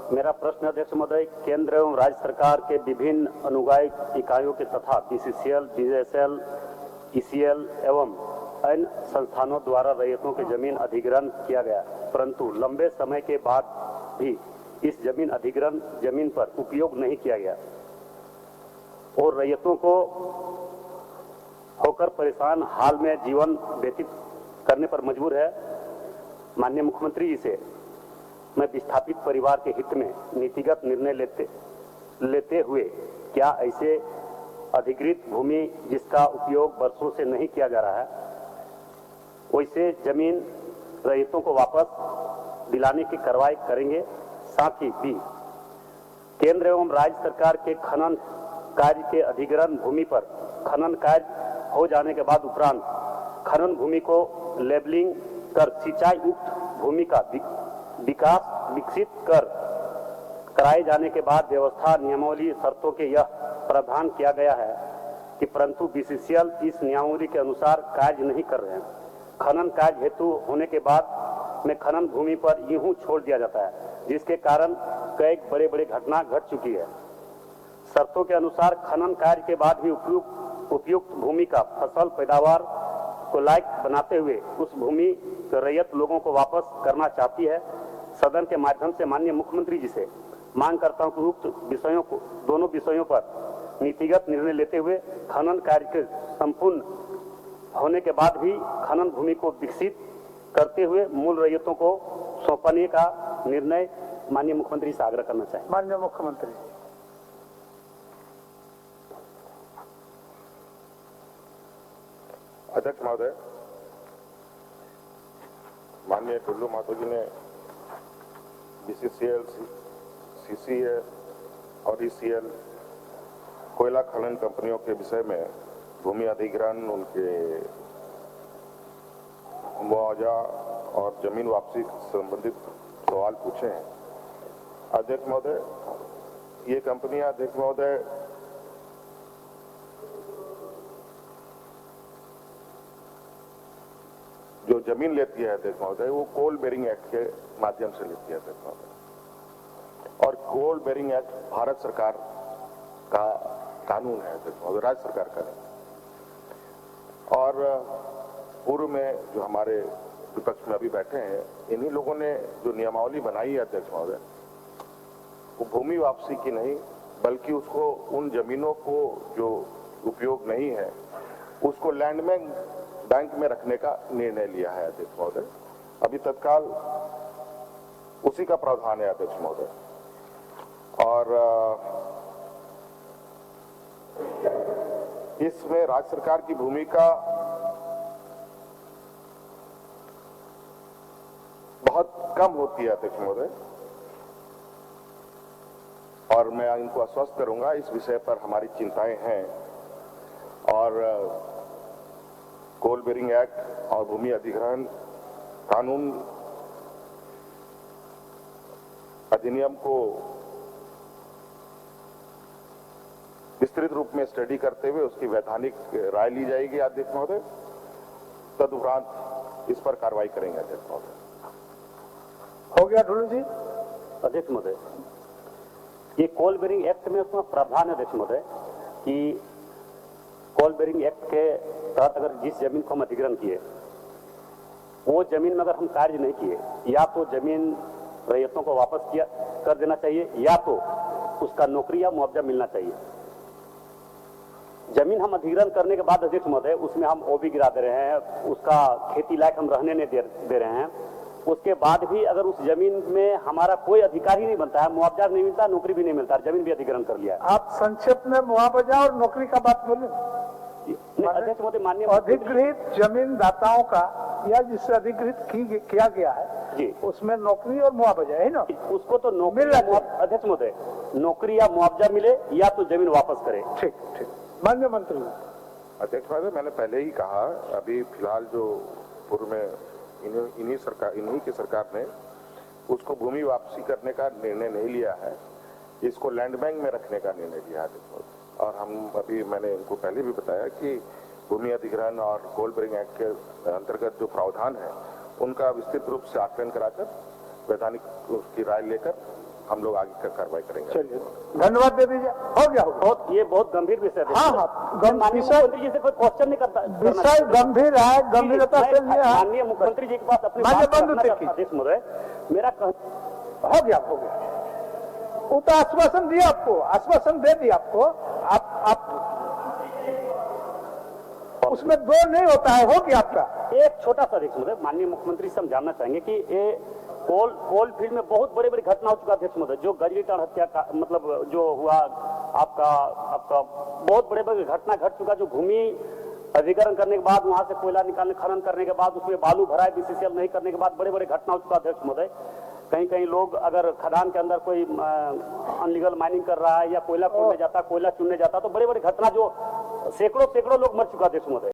मेरा प्रश्न अध्यक्ष महोदय, केंद्र एवं राज्य सरकार के विभिन्न अनुदायिक इकाइयों के तथा बीसीसीएल, बीएसएल, ईसीएल एवं अन्य संस्थानों द्वारा रैयतों के जमीन अधिग्रहण किया गया, परंतु लंबे समय के बाद भी इस जमीन अधिग्रहण जमीन पर उपयोग नहीं किया गया और रैयतों को होकर परेशान हाल में जीवन व्यतीत करने पर मजबूर है। माननीय मुख्यमंत्री जी से मैं विस्थापित परिवार के हित में नीतिगत निर्णय लेते हुए क्या ऐसे अधिकृत भूमि जिसका उपयोग वर्षों से नहीं किया जा रहा है, वैसे जमीन रैयतों को वापस दिलाने की कार्रवाई करेंगे। साथ ही भी केंद्र एवं राज्य सरकार के खनन कार्य के अधिग्रहण भूमि पर खनन कार्य हो जाने के बाद उपरांत खनन भूमि को लेबलिंग कर सिंचाई युक्त भूमि का विकसित कराए जाने के बाद व्यवस्था नियमावली शर्तों के यह प्रावधान किया गया है कि परंतु बीसीसीएल इस नियमावली के अनुसार कार्य नहीं कर रहे हैं। खनन कार्य हेतु होने के बाद में खनन भूमि पर यूं छोड़ दिया जाता है, जिसके कारण कई बड़े घटना घट चुकी है। शर्तों के अनुसार खनन कार्य के बाद भी उपयुक्त भूमि का फसल पैदावार को लायक बनाते हुए उस भूमि को रैयत लोगों को वापस करना चाहती है। सदन के माध्यम से माननीय मुख्यमंत्री जी से मांग करता हूं कि उक्त दोनों विषयों पर नीतिगत निर्णय लेते हुए खनन कार्य के संपूर्ण होने के बाद भी खनन भूमि को विकसित करते हुए मूल रैयतों को सौंपने का निर्णय माननीय मुख्यमंत्री से आग्रह करना चाहिए। माननीय मुख्यमंत्री। अध्यक्ष महोदय, माननीय टुल्लू महतो जी ने बीसीसीएल, सीसीएल और ईसीएल कोयला खनन कंपनियों के विषय में भूमि अधिग्रहण, उनके मुआवजा और जमीन वापसी संबंधित सवाल पूछे हैं। अध्यक्ष महोदय, ये कंपनियां अध्यक्ष महोदय जो जमीन लेती है अध्यक्ष महोदय, वो कोल बेरिंग एक्ट के माध्यम से लेती है अध्यक्ष महोदय, और कोल बेरिंग एक्ट भारत सरकार का कानून है अध्यक्ष महोदय, राज्य सरकार का नहीं। और पूर्व में जो हमारे विपक्ष में अभी बैठे हैं, इन्हीं लोगों ने जो नियमावली बनाई है अध्यक्ष महोदय, वो भूमि वापसी की नहीं, बल्कि उसको उन जमीनों को जो उपयोग नहीं है उसको लैंड बैंक में रखने का निर्णय लिया है अध्यक्ष महोदय। अभी तत्काल उसी का प्रावधान है अध्यक्ष महोदय। और इसमें राज्य सरकार की भूमिका बहुत कम होती है अध्यक्ष महोदय, और मैं इनको आश्वस्त करूंगा इस विषय पर हमारी चिंताएं हैं। और कोल बेरिंग एक्ट और भूमि अधिग्रहण कानून अधिनियम को विस्तृत रूप में स्टडी करते हुए उसकी वैधानिक राय ली जाएगी अध्यक्ष महोदय। तदुपरांत इस पर कार्रवाई करेंगे अध्यक्ष महोदय। हो गया टुल्लू जी। अध्यक्ष महोदय, ये कोल बेरिंग एक्ट में उसमें प्रावधान है अध्यक्ष महोदय कि कोल बेरिंग एक्ट के तहत अगर जिस जमीन को हम अधिग्रहण किए, वो जमीन में अगर हम कार्य नहीं किए, या तो जमीन रैयतों को वापस कर देना चाहिए, या तो उसका नौकरी या मुआवजा मिलना चाहिए। जमीन हम अधिग्रहण करने के बाद अध्यक्ष महोदय उसमें हम ओबी गिरा दे रहे हैं, उसका खेती लायक हम रहने नहीं दे रहे हैं, उसके बाद भी अगर उस जमीन में हमारा कोई अधिकार ही नहीं बनता है, मुआवजा नहीं मिलता, नौकरी भी नहीं मिलता, जमीन भी अधिग्रहण कर लिया है। आप संक्षेप में मुआवजा और नौकरी का बात बोले। अध्यक्ष महोदय, माननीय अधिकृत जमीन दाताओं का या जिससे अधिकृत किया गया है जी, उसमें नौकरी और मुआवजा है ना, उसको तो नौकरी अध्यक्ष महोदय नौकरी या मुआवजा मिले या तो जमीन वापस करे। ठीक ठीक। माननीय मंत्री। अध्यक्ष महोदय, मैंने पहले ही कहा, अभी फिलहाल जो पूर्व में इन्हीं की सरकार ने उसको भूमि वापसी करने का निर्णय नहीं लिया है, इसको लैंड बैंक में रखने का निर्णय लिया है। और हम अभी मैंने इनको पहले भी बताया कि भूमि अधिग्रहण और कोल बेरिंग एक्ट के अंतर्गत जो प्रावधान है उनका विस्तृत रूप से आकलन कराकर वैधानिक उसकी राय लेकर हम लोग आगे का कार्रवाई करेंगे। चलिए धन्यवाद दे दीजिए। हो गया ये बहुत गंभीर विषय है। हाँ, माननीय मुख्यमंत्री जी से कोई क्वेश्चन नहीं करता। विषय गंभीर है, गंभीरता से लिए है। माननीय मुख्यमंत्री जी के पास अपनी मान्य बात बंधु रखना देखिए। चाहता अध्यक्ष महोदय, मेरा हो गया वो तो आश्वासन दिया आपको, आश्वासन दे दिया आपको। आप उसमें दो नहीं होता है। हो गया आपका। एक छोटा सा अध्यक्ष महोदय, माननीय मुख्यमंत्री से हम जानना चाहेंगे कि ये कोल फील्ड में बहुत बड़ी बड़ी घटना हो चुका अध्यक्ष महोदय, जो गजरीटाण हत्या का मतलब जो हुआ आपका बहुत बड़े बड़े घटना घट चुका, जो भूमि अधिग्रहण करने के बाद वहां से कोयला निकालने खनन करने के बाद उसमें बालू भराए बीसीसीएल नहीं करने के बाद बड़े बड़े घटना हो चुका अध्यक्ष महोदय। कहीं कहीं लोग अगर खदान के अंदर कोई अनलीगल माइनिंग कर रहा है या कोयला खोदने जाता, कोयला चुनने जाता, तो बड़े बड़े घटना जो सैकड़ों लोग मर चुका अध्यक्ष महोदय।